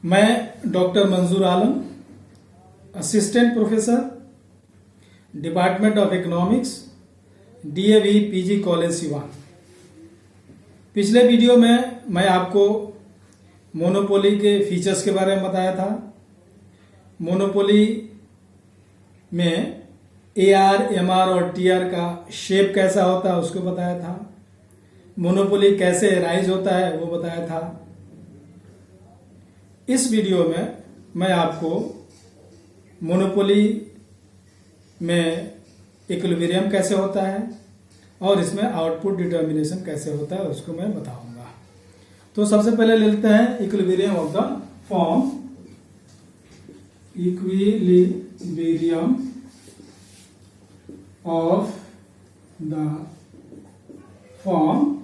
मैं doctor Manzoor Alam, assistant professor, department of economics, DAV PG College Siwan. पिछले video में मैं आपको मोनोपोली के फीचर्स के बारे में बताया था। मोनोपोली में एआर, एमआर और टीआर का शेप कैसा होता है उसको बताया था। मोनोपोली कैसे राइज होता है वो बताया था। इस वीडियो में मैं आपको मोनोपोली में इक्विलिब्रियम कैसे होता है और इसमें आउटपुट डिटर्मिनेशन कैसे होता है उसको मैं बताऊंगा। तो सबसे पहले लेते हैं equilibrium of the form. Equilibrium of the form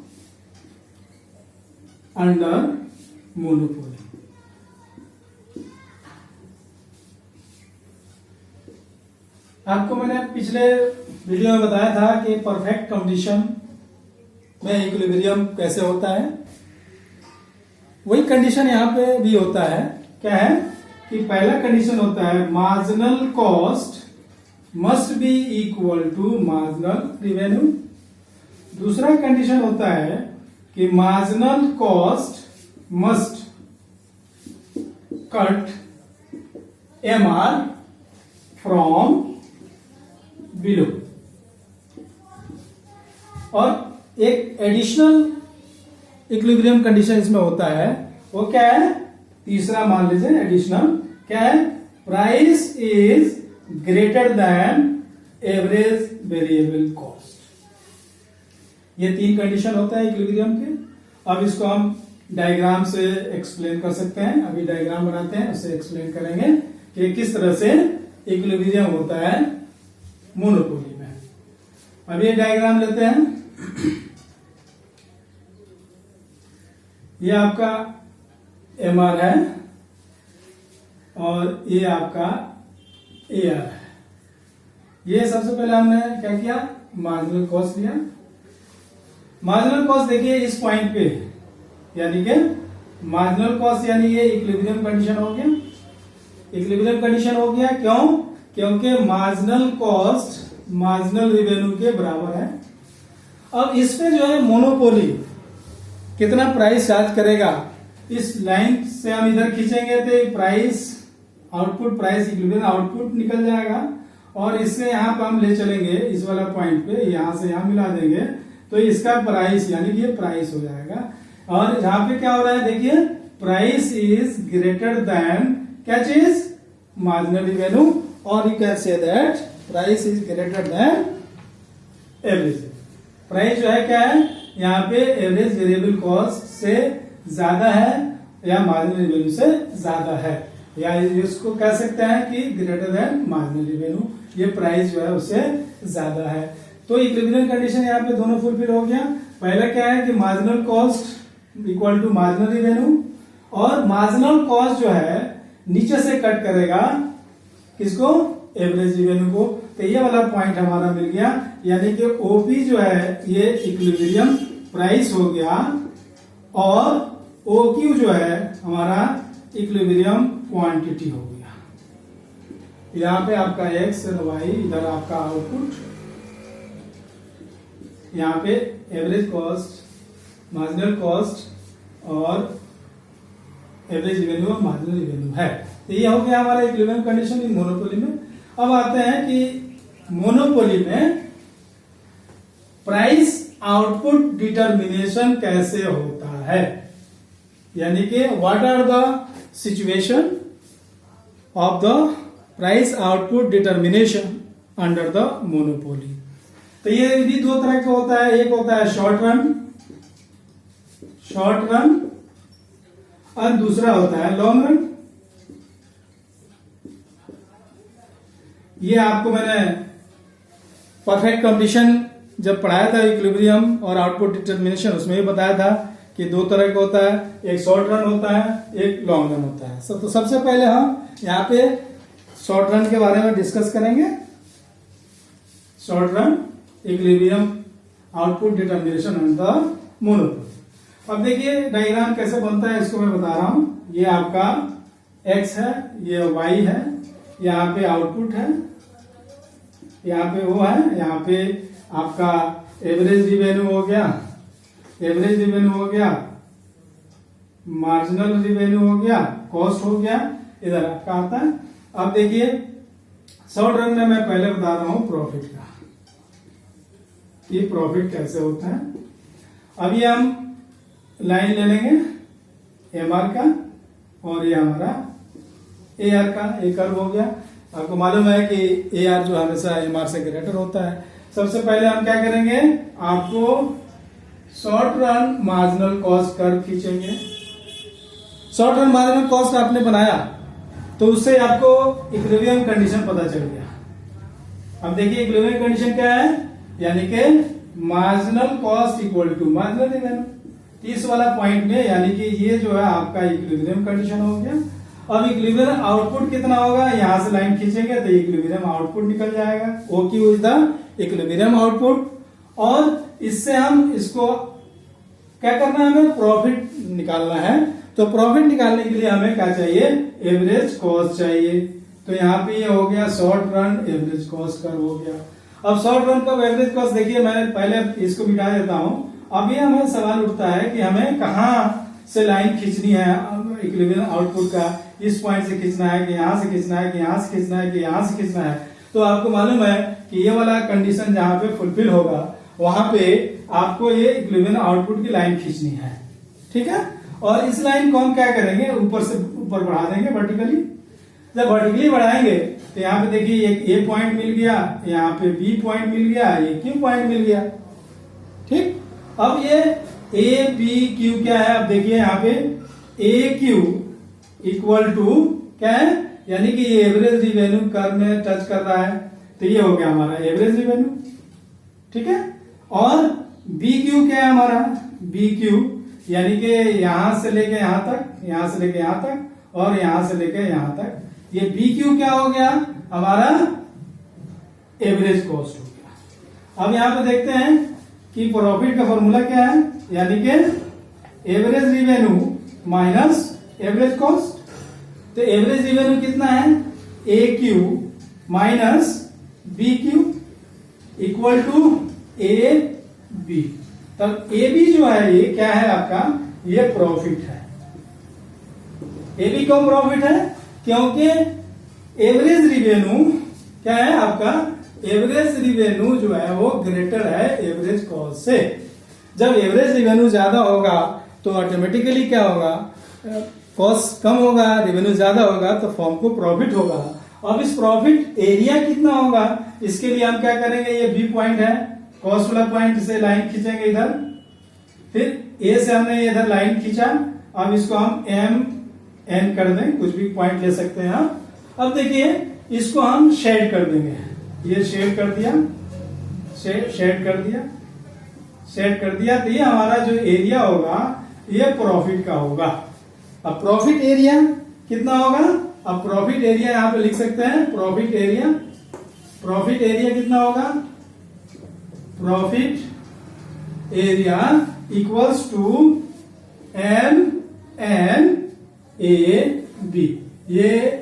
under monopoly. आपको मैंने पिछले वीडियो में बताया था कि परफेक्ट कंडीशन में इक्विलिब्रियम कैसे होता है। वही कंडीशन यहां पे भी होता है। क्या है कि पहला कंडीशन होता है marginal cost must be equal to marginal revenue. दूसरा कंडीशन होता है कि marginal cost must cut MR from below. और एक एडिशनल इक्विलिब्रियम कंडीशन इसमें होता है, वो क्या है? तीसरा मान लीजिए एडिशनल क्या है? Price is greater than average variable cost. ये तीन कंडीशन होता है इक्विलिब्रियम के। अब इसको हम डायग्राम से एक्सप्लेन कर सकते हैं। अभी डायग्राम बनाते हैं, उससे एक्सप्लेन करेंगे कि किस तरह से इक्विलिब्रियम होता है मोनोपोली में। अब ये डायग्राम लेते हैं। ये आपका एमआर है और ये आपका एआर है। ये सबसे पहले हमने क्या किया? मार्जिनल कॉस्ट लिया। मार्जिनल कॉस्ट देखिए इस पॉइंट पे, यानी कि मार्जिनल कॉस्ट यानी ये इक्विलिब्रियम कंडीशन हो गया। इक्विलिब्रियम कंडीशन हो गया क्यों? क्योंकि मार्जिनल कॉस्ट मार्जिनल रिवेन्यू के बराबर है। अब इसमें जो है मोनोपोली कितना प्राइस चार्ज करेगा, इस लाइन से हम इधर खींचेंगे तो price output price equilibrium output निकल जाएगा और इससे यहां पर हम ले चलेंगे इस वाला पॉइंट पे, यहां से यहां मिला देंगे तो इसका प्राइस यानी कि ये प्राइस हो जाएगा। और यहां पे क्या हो रहा है देखिए, प्राइस इज ग्रेटर देन क्या चीज? Marginal revenue. और you can say that price is greater than average. Price जो है क्या है यहाँ पे? एवरेज वेरिएबल कॉस्ट से ज्यादा है या मार्जिनल रिवेन्यू से ज्यादा है, या इसको कह सकते हैं कि ग्रेटर देन मार्जिनल रिवेन्यू। ये प्राइस जो है उससे ज्यादा है। तो इक्विलिब्रियम कंडीशन यहाँ पे दोनों फुलफिल हो गया। पहला क्या है कि marginal cost equal to marginal revenue, और मार्जिनल कॉस्ट जो है नीचे से कट करेगा किसको? एवरेज रिवेन्यू को। तो ये वाला पॉइंट हमारा मिल गया, यानी कि ओपी जो है ये इक्विलिब्रियम प्राइस हो गया और ओक्यू जो है हमारा इक्विलिब्रियम क्वांटिटी हो गया। यहाँ पे आपका एक्स और वाई, इधर आपका आउटपुट, यहाँ पे एवरेज कॉस्ट, मार्जिनल कॉस्ट और एवरेज रिवेन्यू और मार्जिनल रिवेन्यू है। तो ये हो गया हमारा इक्विलिब्रियम कंडीशन इन मोनोपोली में। अब आते हैं कि मोनोपोली में प्राइस आउटपुट डिटर्मिनेशन कैसे होता है, यानी कि what are the situation of the price output determination under the monopoly. तो ये भी दो तरह का होता है। एक होता है शॉर्ट रन और दूसरा होता है लॉन्ग रन। ये आपको मैंने परफेक्ट कंडीशन जब पढ़ाया था इक्विलिब्रियम और आउटपुट डिटर्मिनेशन, उसमें भी बताया था कि दो तरह का होता है, एक शॉर्ट रन होता है, एक लॉन्ग रन होता है। तो सबसे पहले हम यहाँ पे शॉर्ट रन के बारे में डिस्कस करेंगे। Short run equilibrium output determination under monopoly. अब देखिए डायग्राम कैसे बनता है इसको मैं बता रहा हूं। ये आपका एक्स है, ये वाई है, यहाँ पे आउटपुट है, यहाँ पे वो है, यहाँ पे आपका एवरेज रिवेन्यू हो गया, एवरेज रिवेन्यू हो गया, मार्जिनल रिवेन्यू हो गया, कॉस्ट हो गया, इधर आपका आता है। अब देखिए शॉर्ट रन में मैं पहले बता रहा हूं प्रॉफिट का, ये प्रॉफिट कैसे होता है। अभी हम लाइन ले लेंगे एमआर का और ये हमारा एआर का, एक कर्व हो गया। आपको मालूम है कि एआर जो हमेशा एमआर से ग्रेटर होता है। सबसे पहले हम क्या करेंगे, आपको short run marginal cost curve खींचेंगे। शॉर्ट रन मार्जिनल कॉस्ट आपने बनाया तो उससे आपको इक्विलिब्रियम कंडीशन पता चल गया। अब देखिए इक्विलिब्रियम कंडीशन क्या है, यानी कि marginal cost equal to marginal revenue, इस वाला पॉइंट में, यानी कि ये जो है आपका इक्विलिब्रियम कंडीशन हो गया। अब इक्विलिब्रियम आउटपुट कितना होगा, यहां से लाइन खींचेंगे तो इक्विलिब्रियम आउटपुट निकल जाएगा, O Q is the equilibrium output. और इससे हम इसको क्या करना है, हमें प्रॉफिट निकालना है। तो प्रॉफिट निकालने के लिए हमें क्या चाहिए, एवरेज कॉस्ट चाहिए। तो यहाँ पे ये हो गया short run average cost curve हो गया। अब शॉर्ट रन का एवरेज कॉस्ट देखिए, मैंने पहले इसको मिटा देता हूं। अब ये हमें सवाल उठता है कि हमें कहाँ से लाइन खींचनी है इक्विलिब्रियम आउटपुट का, इस पॉइंट से खींचना है कि यहां से खींचना है कि यहां से खींचना है कि यहां से खींचना है। तो आपको मालूम है कि ये वाला कंडीशन जहां पे फुलफिल होगा वहां पे आपको ये इक्विलिब्रियम आउटपुट की लाइन खींचनी है, ठीक है। और इस लाइन को हम क्या करेंगे, ऊपर से ऊपर बढ़ा देंगे वर्टिकली। जब वर्टिकली बढ़ाएंगे तो यहाँ पे देखिए एक ए पॉइंट मिल गया, यहाँ पे बी पॉइंट मिल गया, ये क्यू पॉइंट मिल गया, ठीक। अब ये ए बी क्यू क्या है, अब देखिए यहाँ पे ए क्यू इक्वल टू क्या है, यानी कि ये एवरेज रिवेन्यू कर्व में टच कर रहा है, तो ये हो गया हमारा एवरेज रिवेन्यू, ठीक है। और बी क्यू क्या है हमारा, बी क्यू यानी कि यहां से लेके यहां तक, यहां से लेके यहां तक और यहां से लेके यहां तक, ये बी क्यू क्या हो गया हमारा एवरेज कॉस्ट हो गया। अब यहां पे देखते हैं कि प्रॉफिट का फॉर्मूला क्या है, यानी कि average revenue minus average cost. तो एवरेज रिवेन्यू कितना है, A Q minus B Q equal to A B. तब ए बी जो है ये क्या है आपका, ये प्रॉफिट है। ए बी क्यों प्रॉफिट है, क्योंकि एवरेज रिवेन्यू क्या है आपका, एवरेज रिवेन्यू जो है वो ग्रेटर है एवरेज कॉस्ट से। जब एवरेज रिवेन्यू ज्यादा होगा तो ऑटोमेटिकली क्या होगा, कॉस्ट कम होगा, रिवेन्यू ज्यादा होगा तो फर्म को प्रॉफिट होगा। अब इस प्रॉफिट एरिया कितना होगा, इसके लिए हम क्या करेंगे, ये बी पॉइंट है, कॉस्ट वाला पॉइंट से लाइन खींचेंगे इधर, फिर ए से हमने इधर लाइन खींचा। अब इसको हम एम एन कर दें, कुछ भी पॉइंट ले सकते हैं आप। अब देखिए इसको हम शेड कर देंगे, ये शेड कर दिया, शेड कर दिया, शेड कर दिया। तो ये हमारा जो एरिया होगा ये प्रॉफिट का होगा। अब प्रॉफिट एरिया कितना होगा, अब प्रॉफिट एरिया यहां पे लिख सकते हैं, प्रॉफिट एरिया, प्रॉफिट एरिया कितना होगा, profit area equals to M N A B. ये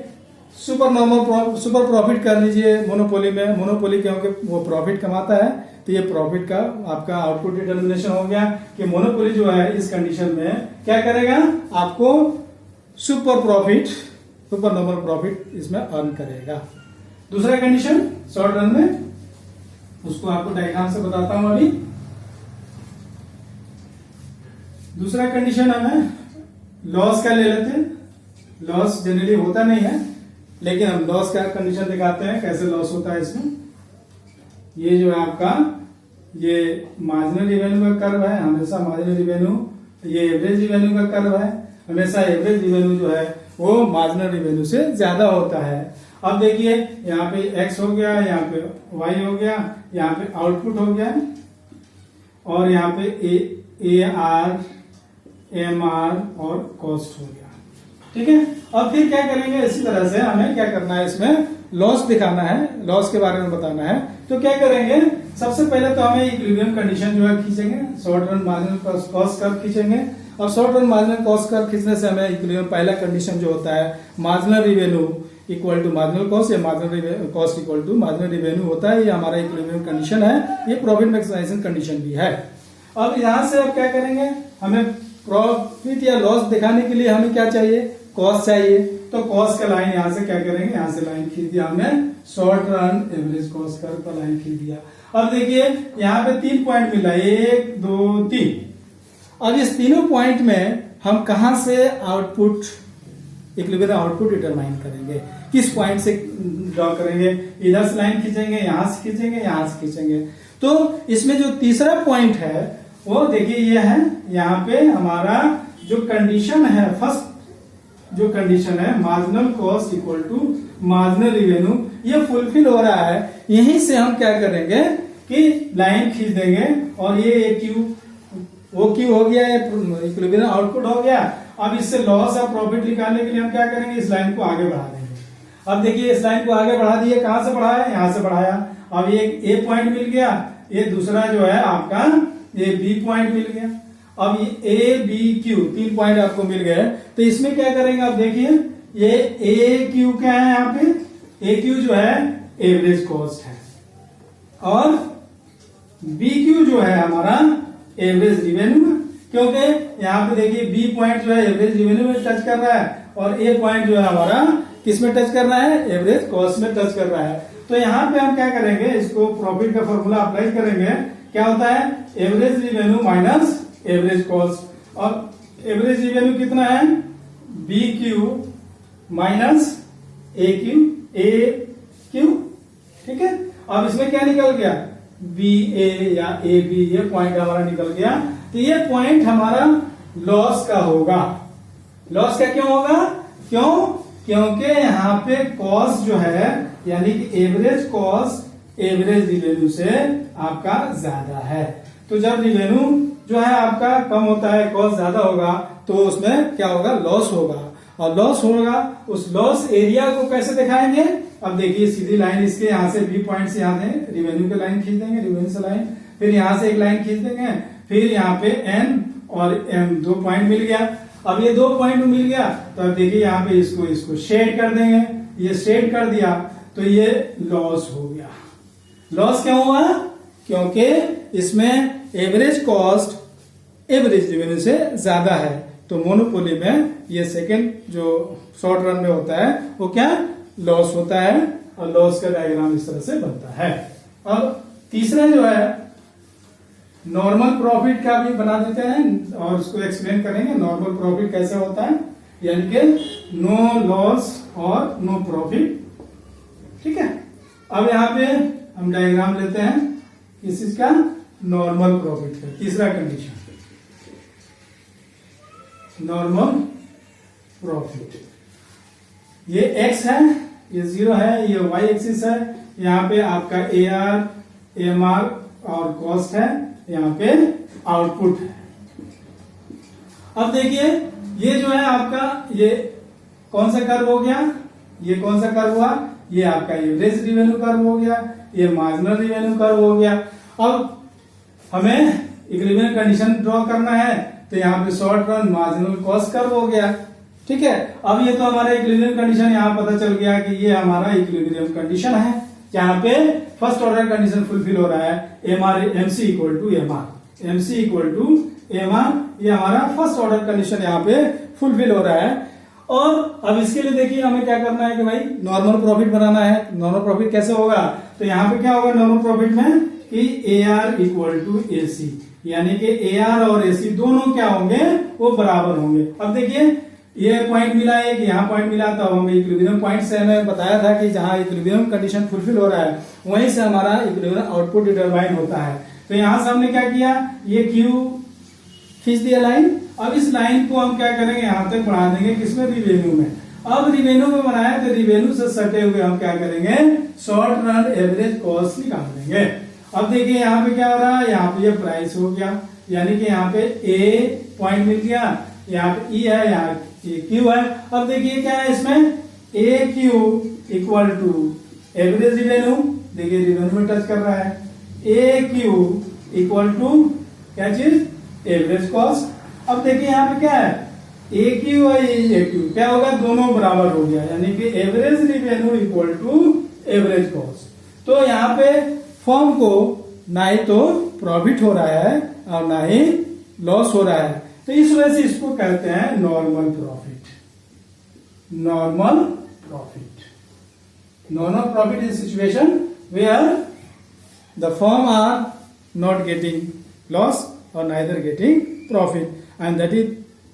सुपर प्रॉफिट कर लीजिए मोनोपोली में, मोनोपोली क्योंकि वो प्रॉफिट कमाता है, तो ये प्रॉफिट का आपका आउटपुट डिटर्मिनेशन हो गया कि मोनोपोली जो है इस कंडीशन में क्या करेगा, आपको super profit, super normal profit इसमें अर्न करेगा। दूसरा कंडीशन शॉर्ट रन में, उसको आपको डायग्राम से बताता हूं अभी। दूसरा कंडीशन हमें लॉस का ले लेते हैं। लॉस जनरली होता नहीं है, लेकिन हम लॉस का कंडीशन दिखाते हैं कैसे लॉस होता है इसमें। ये जो है आपका ये मार्जिनल रिवेन्यू का कर्व है, हमेशा मार्जिनल रिवेन्यू, ये एवरेज रिवेन्यू का कर्व है, हमेशा एवरेज रिवेन्यू जो है वो मार्जिनल रिवेन्यू से ज्यादा होता है। अब देखिए यहाँ पे एक्स हो गया, यहाँ पे वाई हो गया, यहाँ पे आउटपुट हो गया और यहाँ पे ए आर एम आर और कॉस्ट हो गया, ठीक है। अब फिर क्या करेंगे, इसी तरह से हमें क्या करना है, इसमें लॉस दिखाना है, लॉस के बारे में बताना है। तो क्या करेंगे, सबसे पहले तो हमें इक्विलिब्रियम कंडीशन जो है खींचेंगे, short run marginal cost curve खींचेंगे और short run marginal cost curve खींचने से हमें इक्विलिब्रियम पहला कंडीशन जो होता है marginal revenue equal to marginal cost या marginal cost equal to marginal revenue होता है। ये हमारा इक्विलिब्रियम कंडीशन है, ये प्रॉफिट मैक्सिमाइजेशन कंडीशन भी है। अब यहां से अब क्या करेंगे, हमें प्रॉफिट या लॉस दिखाने के लिए हमें क्या चाहिए, कॉस्ट चाहिए। तो कॉस्ट का लाइन यहां से क्या करेंगे, यहां से लाइन खींच दिया हमने, short run average cost curve का लाइन खींच दिया। अब देखिए यहाँ पे 3 पॉइंट मिला, 1 2 3। अब इस तीनों पॉइंट में हम कहां से आउटपुट इक्विलिब्रियम आउटपुट डिटरमाइन करेंगे, किस पॉइंट से ड्रॉ करेंगे, इधर से लाइन खींचेंगे, यहां से खींचेंगे, यहां से खींचेंगे। तो इसमें जो तीसरा पॉइंट है वो देखिए ये है, यहाँ पे हमारा जो कंडीशन है, फर्स्ट जो कंडीशन है marginal cost equal to marginal revenue, ये फुलफिल हो रहा है। यहीं से हम क्या करेंगे कि लाइन खींच देंगे और ये क्यू वो क्यू हो गया, इक्विलिब्रियम आउटपुट हो गया। अब इससे लॉस और प्रॉफिट निकालने के लिए हम क्या करेंगे, इस लाइन को आगे बढ़ा देंगे। अब देखिए इस लाइन को आगे बढ़ा दिए, कहां से बढ़ाया, यहां से बढ़ाया। अब ये ए पॉइंट मिल गया, ये दूसरा जो है आपका ये बी पॉइंट मिल गया। अब ये ए बी क्यू 3 पॉइंट आपको मिल गए। तो इसमें क्या करेंगे, आप देखिए ये ए क्यू क्या है, यहाँ पे ए क्यू जो है एवरेज कॉस्ट है और बी क्यू जो है हमारा एवरेज रिवेन्यू, क्योंकि यहाँ पे देखिए बी पॉइंट जो है एवरेज रिवेन्यू में टच कर रहा है और ए पॉइंट जो है हमारा किस में टच कर रहा है, एवरेज कॉस्ट में टच कर रहा है। तो यहाँ पे हम क्या करेंगे, इसको प्रॉफिट का फॉर्मूला अप्लाई करेंगे। क्या होता है, average revenue minus average cost. और एवरेज रिवेन्यू कितना है, बी क्यू माइनस ए क्यू, ठीक है। अब इसमें क्या निकल गया, बी ए या ए बी, ये पॉइंट हमारा निकल गया। तो ये पॉइंट हमारा लॉस का होगा। लॉस का क्यों होगा, क्योंकि यहाँ पे कॉस्ट जो है यानी कि एवरेज कॉस्ट एवरेज रिवेन्यू से आपका ज्यादा है। तो जब रिवेन्यू जो है आपका कम होता है, कॉस्ट ज्यादा होगा, तो उसमें क्या होगा, लॉस होगा। और लॉस होगा, उस लॉस एरिया को कैसे दिखाएंगे। अब देखिए सीधी लाइन इसके यहाँ से बी पॉइंट से यहाँ से रिवेन्यू की लाइन खींच देंगे, रिवेन्यू से लाइन, फिर यहाँ से एक लाइन खींच देंगे, फिर यहाँ पे एन और एम 2 पॉइंट मिल गया। अब ये 2 पॉइंट मिल गया तो अब देखिए यहाँ पे इसको शेड कर देंगे। ये शेड कर दिया तो ये लॉस हो गया। लॉस क्या हुआ, क्योंकि इसमें एवरेज कॉस्ट एवरेज रिवेन्यू से ज्यादा है। तो मोनोपोली में ये सेकंड जो शॉर्ट रन में होता है वो क्या, लॉस होता है। और लॉस का डायग्राम इस तरह से बनता है। अब तीसरा जो है नॉर्मल प्रॉफिट का भी बना देते हैं और उसको एक्सप्लेन करेंगे। नॉर्मल प्रॉफिट कैसे होता है, यानी कि नो लॉस और नो प्रॉफिट, ठीक है। अब यहाँ पे हम डायग्राम लेते हैं इस चीज का, नॉर्मल प्रॉफिट का तीसरा कंडीशन, नॉर्मल प्रॉफिट। ये एक्स है, ये 0 है, ये वाई एक्सिस है। यहाँ पे आपका AR, AMR और कॉस्ट है, यहाँ पे आउटपुट है। अब देखिए ये जो है आपका, ये कौन सा कर्व हो गया, ये कौन सा कर्व हुआ, ये आपका एवरेज रिवेन्यू कर्व हो गया, ये मार्जिनल रिवेन्यू कर्व हो गया। अब हमें इक्विलिब्रियम कंडीशन ड्रॉ करना है तो यहाँ पे short run marginal cost curve हो गया, ठीक है। अब ये तो हमारा इक्विलिब्रियम कंडीशन यहाँ पता चल गया कि ये हमारा इक्विलिब्रियम कंडीशन है, यहाँ पे फर्स्ट ऑर्डर कंडीशन फुलफिल हो रहा है। MC इक्वल टू MR, ये हमारा फर्स्ट ऑर्डर कंडीशन यहाँ पे फुलफिल हो रहा है। और अब इसके लिए देखिए हमें क्या करना है कि भाई नॉर्मल प्रॉफिट बनाना है। नॉर्मल प्रॉफिट कैसे होगा, तो यहाँ पे क्या होगा नॉर्मल प्रॉफिट में कि AR इक्वल टू AC, यानी कि AR और AC दोनों क्या होंगे, वो बराबर होंगे। अब देखिए ये पॉइंट मिला है कि यहाँ पॉइंट मिला, तो हमें इक्विलिब्रियम पॉइंट से हमें बताया था कि जहां इक्विलिब्रियम कंडीशन फुलफिल हो रहा है वहीं से हमारा इक्विलिब्रियम आउटपुट डिटरमाइन होता है। तो यहां से हमने क्या किया, ये क्यू खींच दिया लाइन। अब इस लाइन को हम क्या करेंगे, यहां तक बढ़ा देंगे, किसमें, रिवेन्यू में। अब रिवेन्यू में बनाया तो रिवेन्यू से सटे हुए हम क्या करेंगे, शॉर्ट रन एवरेज कॉस्ट निकाल देंगे। अब देखिए यहाँ पे क्या हो रहा है, यहाँ पे ये प्राइस हो गया, यानी कि यहाँ पे ए पॉइंट मिल गया, यहाँ पे ई है, यहाँ ये क्यू है। अब देखिए क्या है इसमें, A Q equal to average revenue, देखिए रिवेन्यू में टच कर रहा है। ए क्यू इक्वल टू क्या चीज, एवरेज कॉस्ट। अब देखिए यहाँ पे क्या है, ए क्यू और ए क्यू क्या होगा, दोनों बराबर हो गया, यानी कि average revenue equal to average cost. तो यहाँ पे फर्म को ना ही तो प्रॉफिट हो रहा है और ना ही लॉस हो रहा है, तो इस वजह से इसको कहते हैं normal profit. Normal profit, normal profit is situation where the firm are not getting loss or neither getting profit, and that is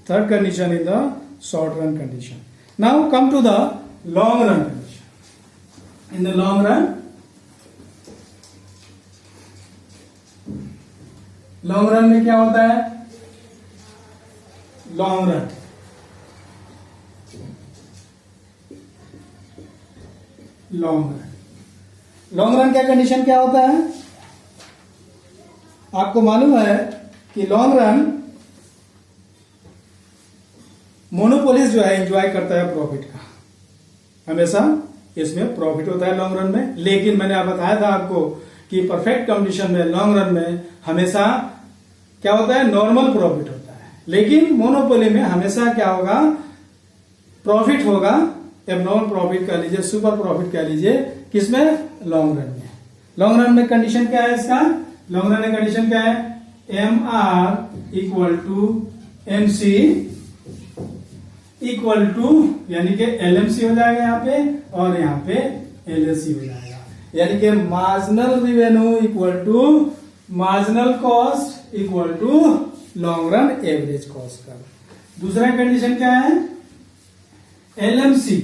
third condition in the short run condition. Now come to the long run condition. In the long run में क्या होता है, long run long run का condition क्या होता है, आपको मालूम है कि लॉन्ग रन मोनोपोलिस्ट जो है एंजॉय करता है प्रॉफिट का, हमेशा इसमें प्रॉफिट होता है लॉन्ग रन में। लेकिन मैंने बताया था आपको कि परफेक्ट कंडीशन में लॉन्ग रन में हमेशा क्या होता है, नॉर्मल प्रॉफिट होता है। लेकिन मोनोपोली में हमेशा क्या होगा, प्रॉफिट होगा, एबनॉर्मल प्रॉफिट कह लीजिए, सुपर प्रॉफिट कह लीजिए, किसमें, लॉन्ग रन में। लॉन्ग रन में कंडीशन क्या है इसका, लॉन्ग रन में कंडीशन क्या है, M R equal to M C equal to, यानी कि एलएमसी हो जाएगा यहाँ पे, और यहाँ पे एलएसी हो जाएगा, यानी कि marginal revenue equal to marginal cost equal to long run average cost का। दूसरा कंडीशन क्या है, LMC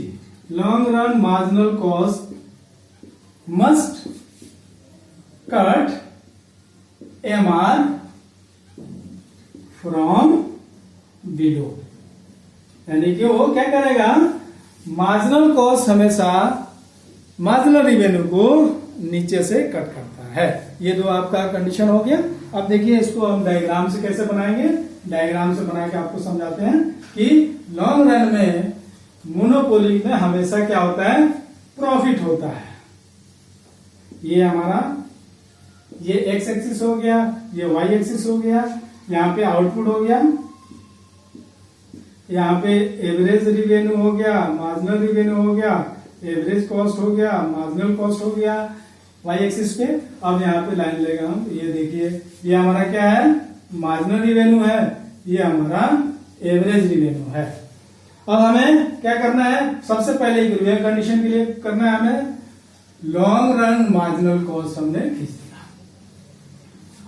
long run marginal cost must cut MR from below, यानी कि वो क्या करेगा, मार्जिनल कॉस्ट हमेशा मार्जिनल रिवेन्यू को नीचे से कट करता है। ये दो आपका कंडीशन हो गया। अब देखिए इसको हम डायग्राम से कैसे बनाएंगे, डायग्राम से बना के आपको समझाते हैं कि लॉन्ग रन में मोनोपोली में हमेशा क्या होता है, प्रॉफिट होता है। ये हमारा ये एक्स एक्सिस हो गया, ये वाई एक्सिस हो गया, यहाँ पे आउटपुट हो गया, यहाँ पे एवरेज रिवेन्यू हो गया, मार्जिनल रिवेन्यू हो गया, एवरेज कॉस्ट हो गया, मार्जिनल कॉस्ट हो गया वाई एक्सिस पे। अब यहाँ पे लाइन लेगा हम, ये देखिए ये हमारा क्या है, मार्जिनल रिवेन्यू है, ये हमारा एवरेज रिवेन्यू है। अब हमें क्या करना है, सबसे पहले इक्विलिब्रियम कंडीशन के लिए करना है हमें लॉन्ग रन मार्जिनल कॉस्ट हमने खींच दिया।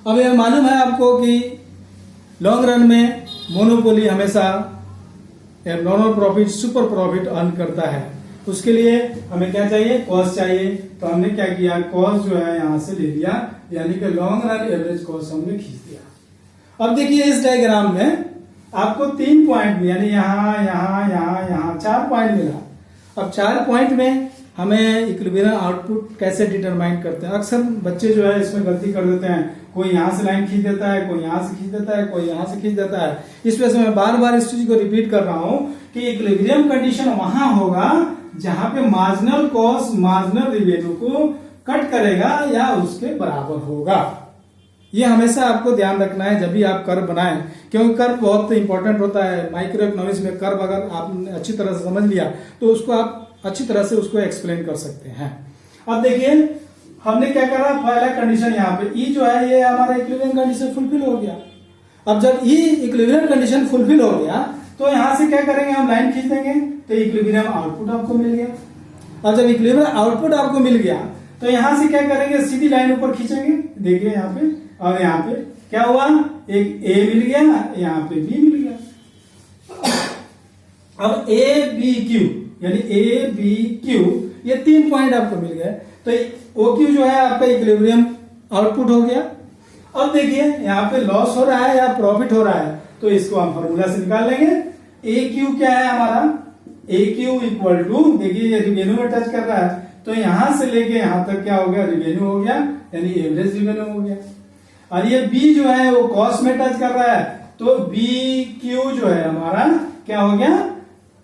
अब यह मालूम है आपको कि लॉन्ग रन में मोनोपोली हमेशा abnormal profit super profit earn करता है। उसके लिए हमें क्या चाहिए, कॉस्ट चाहिए। तो हमने क्या किया, कॉस्ट जो है यहां से ले लिया, यानी कि लॉन्ग रन एवरेज कॉस्ट हमने खींच दिया। अब देखिए इस डायग्राम में आपको 3 पॉइंट यानी यहाँ यहाँ यहाँ यहाँ 4 पॉइंट मिला। अब 4 पॉइंट में हमें इक्विलिब्रियम आउटपुट कैसे डिटरमाइन करते हैं। अक्सर बच्चे जो है इसमें गलती कर देते हैं, कोई यहाँ से लाइन खींच देता है, कोई यहाँ से खींच देता है, कोई यहाँ से खींच देता है। इस वजह से मैं बार बार इस चीज को रिपीट कर रहा हूं कि इक्विलिब्रियम कंडीशन वहां होगा जहां पे मार्जिनल कॉस्ट मार्जिनल रिवेन्यू को कट करेगा या उसके बराबर होगा। ये हमेशा आपको ध्यान रखना है जब भी आप कर्व बनाएं, क्योंकि कर्व बहुत इंपॉर्टेंट होता है। माइक्रो इकोनॉमिक्स में कर्व अगर आपने अच्छी तरह से समझ लिया तो उसको आप अच्छी तरह से उसको एक्सप्लेन कर सकते हैं। अब देखिए हमने क्या करा, पहला कंडीशन यहाँ पे ई जो है ये हमारा इक्विलिब्रियम कंडीशन फुलफिल हो गया। अब जब ई इक्विलिब्रियम कंडीशन फुलफिल हो गया तो यहां से क्या करेंगे, हम लाइन खींच देंगे तो इक्विलिब्रियम आउटपुट आपको मिल गया। अब जब इक्विलिब्रियम आउटपुट आपको मिल गया तो यहां से क्या करेंगे, सीधी लाइन ऊपर खींचेंगे, देखिए यहाँ पे, और यहाँ पे क्या हुआ, एक ए मिल गया, यहाँ पे बी मिल गया। अब ए बी क्यू यानी ए बी क्यू ये 3 पॉइंट आपको मिल गए, तो ओ क्यू जो है आपका इक्विलिब्रियम आउटपुट हो गया। अब देखिए यहाँ पे लॉस हो रहा है या प्रॉफिट हो रहा है, तो इसको हम फॉर्मूला से निकाल लेंगे। ए क्यू क्या है हमारा, ए क्यू इक्वल टू, देखिए ये रिवेन्यू में टच कर रहा है, तो यहां से लेके यहां तक क्या हो गया, रिवेन्यू हो गया, यानी एवरेज रिवेन्यू हो गया। और ये बी जो है वो कॉस्ट में टच कर रहा है, तो बी क्यू जो है हमारा क्या हो गया,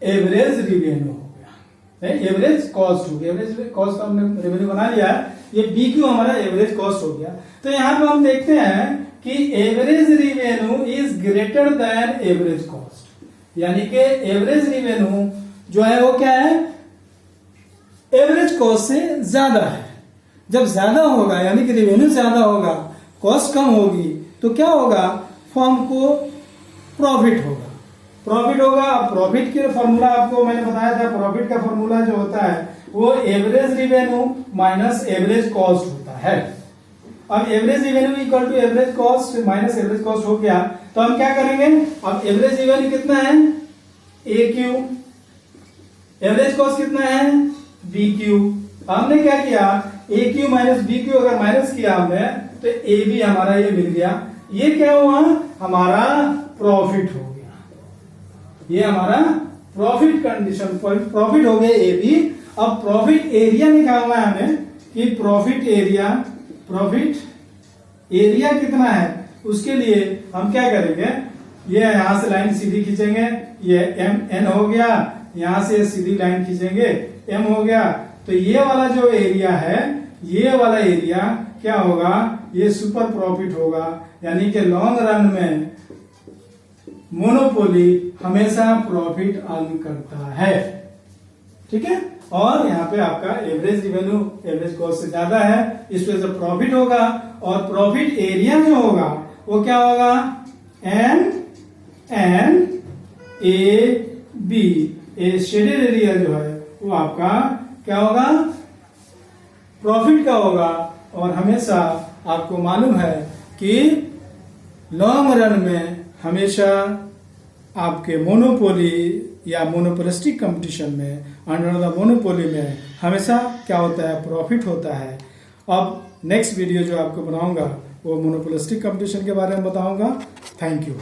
एवरेज रिवेन्यू हो गया, एवरेज कॉस्ट हो गया। एवरेज कॉस्ट का हमने रेवेन्यू बना लिया है, ये बी क्यू हमारा एवरेज कॉस्ट हो गया। तो यहाँ पे हम देखते हैं कि average revenue is greater than average cost, यानी कि एवरेज रिवेन्यू जो है वो क्या है, एवरेज कॉस्ट से ज्यादा है। जब ज्यादा होगा यानी कि रिवेन्यू ज्यादा होगा, कॉस्ट कम होगी, तो क्या होगा, फर्म को प्रॉफिट होगा। प्रॉफिट होगा, प्रॉफिट के फॉर्मूला आपको मैंने बताया था, प्रॉफिट का फॉर्मूला जो होता है वो average revenue minus average cost होता है। अब average revenue equal to average cost minus average cost हो गया, तो हम क्या करेंगे, अब एवरेज रिवेन्यू कितना है, ए क्यू, एवरेज कॉस्ट कितना है, बी क्यू। हमने क्या किया, ए क्यू माइनस बी क्यू अगर माइनस किया हमने, तो ए बी हमारा ये मिल गया। ये क्या हुआ, हमारा प्रॉफिट हो गया, ये हमारा प्रॉफिट कंडीशन, प्रॉफिट हो गया ए बी। अब प्रॉफिट एरिया निकालना है हमें कि प्रॉफिट एरिया कितना है। उसके लिए हम क्या करेंगे, ये यहां से लाइन सीधी खींचेंगे, ये एम एन हो गया, यहां से सीधी लाइन खींचेंगे, एम हो गया। तो ये वाला जो एरिया है, ये वाला एरिया क्या होगा, ये सुपर प्रॉफिट होगा, यानी कि लॉन्ग रन में मोनोपोली हमेशा प्रॉफिट अर्न करता है। ठीक है, और यहाँ पे आपका एवरेज रिवेन्यू एवरेज कॉस्ट से ज्यादा है, इस वजह से प्रॉफिट होगा। और प्रॉफिट एरिया जो होगा वो क्या होगा, N A B, a shaded area जो है वो आपका क्या होगा, प्रॉफिट का होगा। और हमेशा आपको मालूम है कि लॉन्ग रन में हमेशा आपके मोनोपोली या मोनोपोलिस्टिक कंपटीशन में, अंडर द मोनोपोली में हमेशा क्या होता है, प्रॉफिट होता है। अब नेक्स्ट वीडियो जो आपको बनाऊंगा वो मोनोपोलिस्टिक कंपटीशन के बारे में बताऊंगा। Thank you.